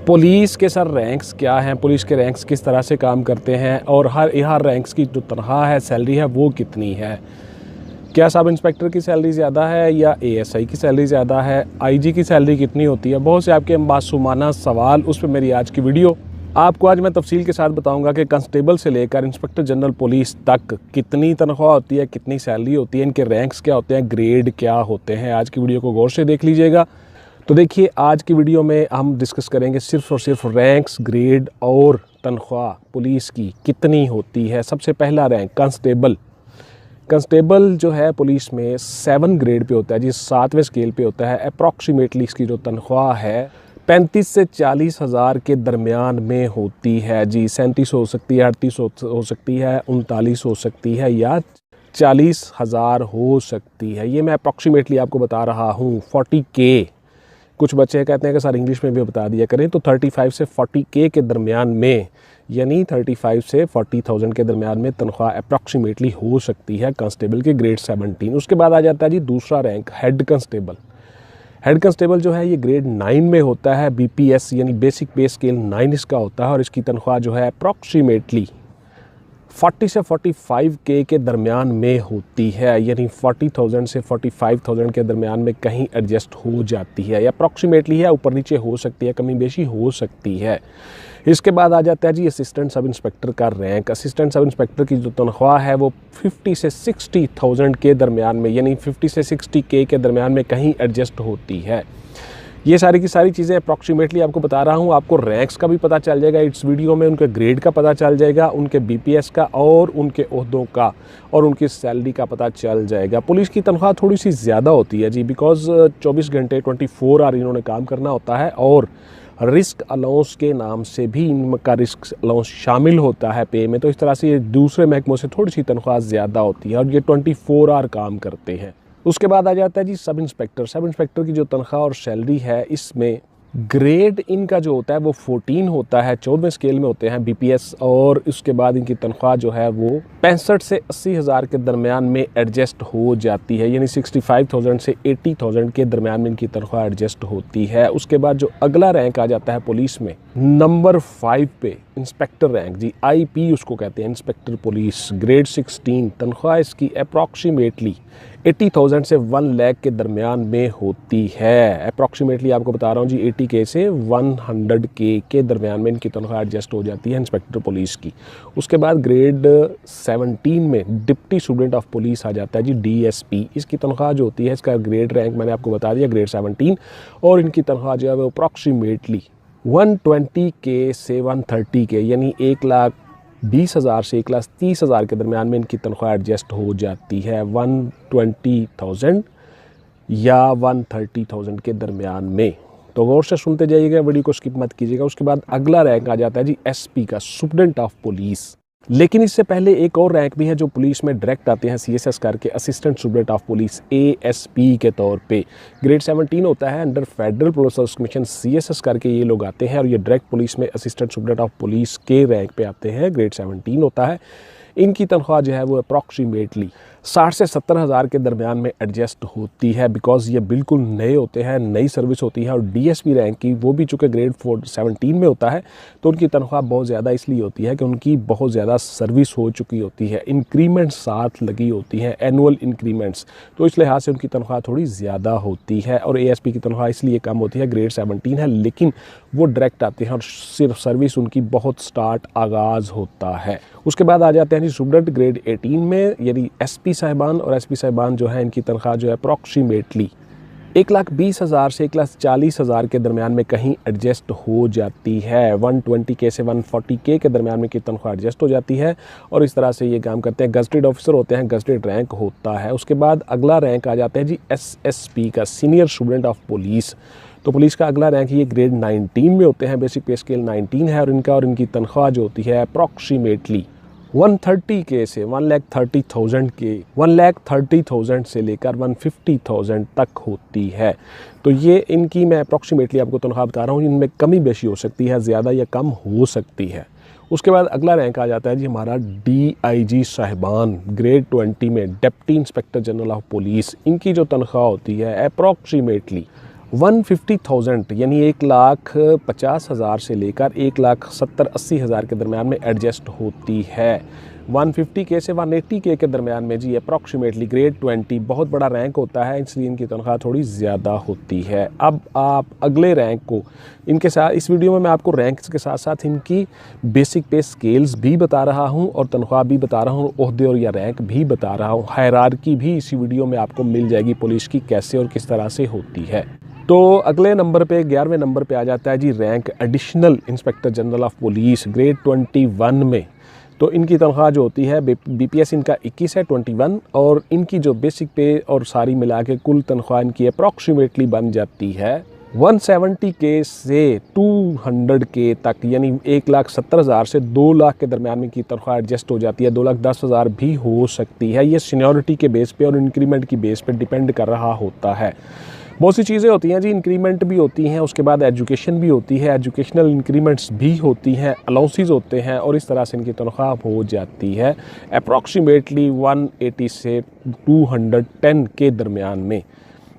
Police के sir ranks क्या हैं, पुलिस के रैंक्स किस तरह से काम करते हैं और हर रैंक्स की जो तनख्वाह है, सैलरी है, वो कितनी है। क्या सब इंस्पेक्टर की सैलरी ज़्यादा है या एएसआई की सैलरी ज़्यादा है, आईजी की सैलरी कितनी होती है। बहुत से आपके मासूमाना सवाल, उस पर मेरी आज की वीडियो। आपको आज मैं तफसील के साथ बताऊंगा कि कांस्टेबल से लेकर इंस्पेक्टर जनरल पुलिस तक कितनी तनख्वाह होती है, कितनी सैलरी होती है, इनके रैंक्स क्या होते हैं, ग्रेड क्या होते हैं। आज की वीडियो को गौर से देख लीजिएगा। तो देखिए, आज की वीडियो में हम डिस्कस करेंगे सिर्फ और सिर्फ रैंक्स, ग्रेड और तनख्वाह पुलिस की कितनी होती है। सबसे पहला रैंक कांस्टेबल। कांस्टेबल जो है पुलिस में 7 ग्रेड पे होता है जी, 7वें स्केल पे होता है। अप्रॉक्सीमेटली इसकी जो तनख्वाह है 35 से 40 हज़ार के दरमियान में होती है जी। 37 हो सकती है, 38 हो सकती है, 39 हो सकती है या 40 हज़ार हो सकती है। ये मैं अप्रॉक्सीमेटली आपको बता रहा हूँ। 40K, कुछ बच्चे कहते हैं कि सर इंग्लिश में भी बता दिया करें, तो 35 से 40K के दरमियान में, यानी 35 से 40,000 के दरमियान में तनख्वाह अप्रॉक्सीमेटली हो सकती है कांस्टेबल के ग्रेड 17। उसके बाद आ जाता है जी दूसरा rank, head constable. Head constable जो है ये ग्रेड 9 में होता है। बीपीएस यानी बेसिक पे स्केल 9 इसका होता है और इसकी तनख्वाह जो है अप्रॉक्सीमेटली 40 से 45K के दरमियान में होती है, यानी 40,000 से 45,000 के दरमियान में कहीं एडजस्ट हो जाती है, या अप्रॉक्सीमेटली है, ऊपर नीचे हो सकती है, कमी बेशी हो सकती है। इसके बाद आ जाता है जी असिस्टेंट सब इंस्पेक्टर का रैंक। असिस्टेंट सब इंस्पेक्टर की जो तनख्वाह है वो 50 से 60,000 के दरमियान में, यानी 50 से 60K के दरमियान में कहीं एडजस्ट होती है। ये सारी की सारी चीज़ें अप्रॉक्सीमेटली आपको बता रहा हूँ। आपको रैंक्स का भी पता चल जाएगा इस वीडियो में, उनके ग्रेड का पता चल जाएगा, उनके बीपीएस का और उनके ओहदों का और उनकी सैलरी का पता चल जाएगा। पुलिस की तनख्वाह थोड़ी सी ज़्यादा होती है जी, बिकॉज 24 घंटे 24 आवर इन्होंने काम करना होता है और रिस्क अलाउंस के नाम से भी इनका रिस्क अलाउंस शामिल होता है पे में। तो इस तरह से ये दूसरे महकमों से थोड़ी सी तनख्वाह ज़्यादा होती है और ये 24 आवर काम करते हैं। उसके बाद आ जाता है जी सब इंस्पेक्टर। सब इंस्पेक्टर की जो तनख्वाह और सैलरी है, इसमें ग्रेड इनका जो होता है वो 14 होता है, 14वें स्केल में होते हैं बीपीएस, और उसके बाद इनकी तनख्वाह जो है वो 65 से 80 हज़ार के दरमियान में एडजस्ट हो जाती है, यानी 65,000 से 80,000 के दरमियान में इनकी तनख्वाह एडजस्ट होती है। उसके बाद जो अगला रैंक आ जाता है पुलिस में, नंबर 5 पे इंस्पेक्टर रैंक जी, आईपी उसको कहते हैं, इंस्पेक्टर पुलिस, ग्रेड 16। तनख्वाह इसकी अप्रॉक्सीमेटली 80,000 से 1 लाख के दरमियान में होती है। अप्रॉक्सीमेटली आपको बता रहा हूँ जी, 80K से 100K के दरमियान में इनकी तनख्वाह एडजस्ट हो जाती है इंस्पेक्टर पुलिस की। उसके बाद ग्रेड 17 में डिप्टी स्टूडेंट ऑफ पुलिस आ जाता है जी, डीएसपी। इसकी तनख्वाह जो होती है, इसका ग्रेड रैंक मैंने आपको बता दिया, ग्रेड 17, और इनकी तनख्वाह जो है वो अप्रॉक्सीमेटली 120K से 130K, यानी 1,20,000 से 1,30,000 के दरमियान में इनकी तनख्वाह एडजस्ट हो जाती है। 120,000 या 130,000 के दरमियान में। तो गौर से सुनते जाइएगा, वीडियो को स्किप मत कीजिएगा। उसके बाद अगला रैंक आ जाता है जी एसपी का, सुप्रीडेंट ऑफ पुलिस। लेकिन इससे पहले एक और रैंक भी है जो पुलिस में डायरेक्ट आते हैं, सीएसएस करके, assistant superintendent of police, ASP के तौर पे। ग्रेड 17 होता है, under federal police service commission, CSS करके ये लोग आते हैं और ये डायरेक्ट पुलिस में असिस्टेंट सुप्रीडेंट ऑफ पुलिस के रैंक पे आते हैं। ग्रेड 17 होता है। इनकी तनख्वाह जो है वो अप्रॉक्सीमेटली 60 से 70 हज़ार के दरमियान में एडजस्ट होती है, बिकॉज ये बिल्कुल नए होते हैं, नई सर्विस होती है। और डीएसपी रैंक की, वो भी चूँकि ग्रेड 17 में होता है, तो उनकी तनख्वाह बहुत ज़्यादा इसलिए होती है कि उनकी बहुत ज़्यादा सर्विस हो चुकी होती है, इंक्रीमेंट साथ लगी होती हैं, एनुअल इंक्रीमेंट्स, तो इस लिहाज से उनकी तनख्वाह थोड़ी ज़्यादा होती है। और एएसपी की तनख्वाह इसलिए कम होती है, ग्रेड 17 है, लेकिन वो डायरेक्ट आते हैं और सिर्फ सर्विस उनकी बहुत स्टार्ट आगाज़ होता है। उसके बाद आ जाते हैं जी सुप्रीडेंट ग्रेड 18 में, यानी एसपी साहिबान। और एसपी साहिबान जो है, इनकी तनख्वाह जो है अप्रॉक्सीमेटली 1,20,000 से 1,40,000 के दरमियान में कहीं एडजस्ट हो जाती है। 120K से 140K के दरमियान में की तनख्वाह एडजस्ट हो जाती है और इस तरह से ये काम करते हैं। गजटेड ऑफिसर होते हैं, गजटेड रैंक होता है। उसके बाद अगला रैंक आ जाता है जी एसएसपी का, सीनियर स्टूडेंट ऑफ पुलिस। तो पुलिस का अगला रैंक ये ग्रेड 19 में होते हैं, बेसिक पे स्केल 19 है, और इनकी तनख्वाह जो होती है अप्रॉक्सीमेटली 130K से 1,30,000 के 1,30,000 से लेकर 150,000 तक होती है। तो ये इनकी मैं अप्रॉक्सीमेटली आपको तनख्वाह बता रहा हूँ, इनमें कमी बेशी हो सकती है, ज़्यादा या कम हो सकती है। उसके बाद अगला रैंक आ जाता है जी हमारा डीआईजी साहिबान, ग्रेड 20 में, deputy inspector general of police. इनकी जो तनख्वाह होती है अप्रॉक्सीमेटली 150,000 यानी 1,50,000 से लेकर 1,70,80,000 के दरमियान में एडजस्ट होती है। 150K से 180K के दरमियान में जी अप्रॉक्सीमेटली ग्रेड 20 बहुत बड़ा रैंक होता है, इसलिए इनकी तनख्वाह थोड़ी ज़्यादा होती है। अब आप अगले रैंक को इनके साथ, इस वीडियो में मैं आपको रैंक्स के साथ साथ इनकी बेसिक पे स्केल्स भी बता रहा हूं और तनख्वाह भी बता रहा हूं, ओहदे और या रैंक भी बता रहा हूं। हायरार्की भी इसी वीडियो में आपको मिल जाएगी पुलिस की कैसे और किस तरह से होती है। तो अगले नंबर पे 11वें नंबर पे आ जाता है जी rank additional inspector general of police grade 21 में। तो इनकी तनख्वाह जो होती है BPS इनका 21 है, 21, और इनकी जो बेसिक पे और सारी मिला के कुल तनख्वाह इनकी अप्रॉक्सीमेटली बन जाती है 170K से 200K तक, यानी 1,70,000 से 2 लाख के दरमियान में की तनख्वाह एडजस्ट हो जाती है। 2,10,000 भी हो सकती है। ये सीनियरिटी के बेस पे और इंक्रीमेंट की बेस पे डिपेंड कर रहा होता है। बहुत सी चीज़ें होती हैं जी, इंक्रीमेंट भी होती हैं, उसके बाद एजुकेशन भी होती है, एजुकेशनल इंक्रीमेंट्स भी होती हैं, अलाउंसेस होते हैं, और इस तरह से इनकी तनख्वाह हो जाती है अप्रॉक्सीमेटली 180 से 210 के दरमियान में,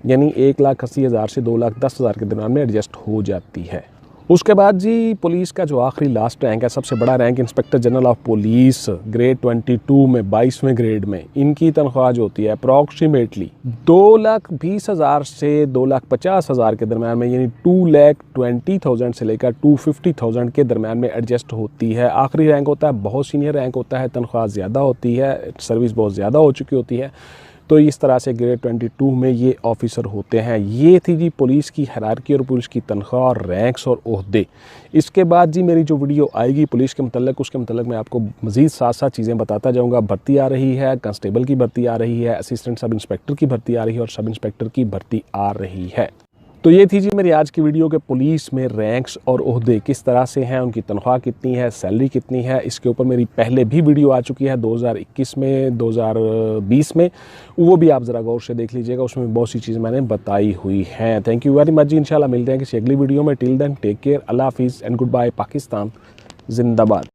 यानी 1,80,000 से 2,10,000 के दरमियान में एडजस्ट हो जाती है। उसके बाद जी पुलिस का जो आखिरी लास्ट रैंक है, सबसे बड़ा rank inspector general of police grade 22 में 22वें ग्रेड में, इनकी तनख्वाह जो होती है अप्रॉक्सीमेटली 2,20,000 से 2,50,000 के दरमियान में, यानी 2,20,000 से लेकर 250,000 के दरमियान में एडजस्ट होती है। आखिरी रैंक होता है, बहुत सीनियर रैंक होता है, तनख्वाह ज़्यादा होती है, सर्विस बहुत ज़्यादा हो चुकी होती है। तो इस तरह से ग्रेड 22 में ये ऑफिसर होते हैं। ये थी जी पुलिस की हायरार्की और पुलिस की तनख्वाह और रैंक्स और ओहदे। इसके बाद जी मेरी जो वीडियो आएगी पुलिस के मतलब, उसके मतलब मैं आपको मज़ीद साथ साथ चीज़ें बताता जाऊँगा। भर्ती आ रही है, कांस्टेबल की भर्ती आ रही है, असिस्टेंट सब इंस्पेक्टर की भर्ती आ रही है और सब इंस्पेक्टर की भर्ती आ रही है। तो ये थी जी मेरी आज की वीडियो के पुलिस में रैंक्स और ओहदे किस तरह से हैं, उनकी तनख्वाह कितनी है, सैलरी कितनी है। इसके ऊपर मेरी पहले भी वीडियो आ चुकी है 2021 में, 2020 में, वो भी आप ज़रा गौर से देख लीजिएगा, उसमें बहुत सी चीज़ मैंने बताई हुई हैं। थैंक यू वेरी मच जी। इंशाल्लाह मिलते हैं किसी अगली वीडियो में। टिल देन टेक केयर, अल्लाह हाफिज़ एंड गुड बाय। पाकिस्तान जिंदाबाद।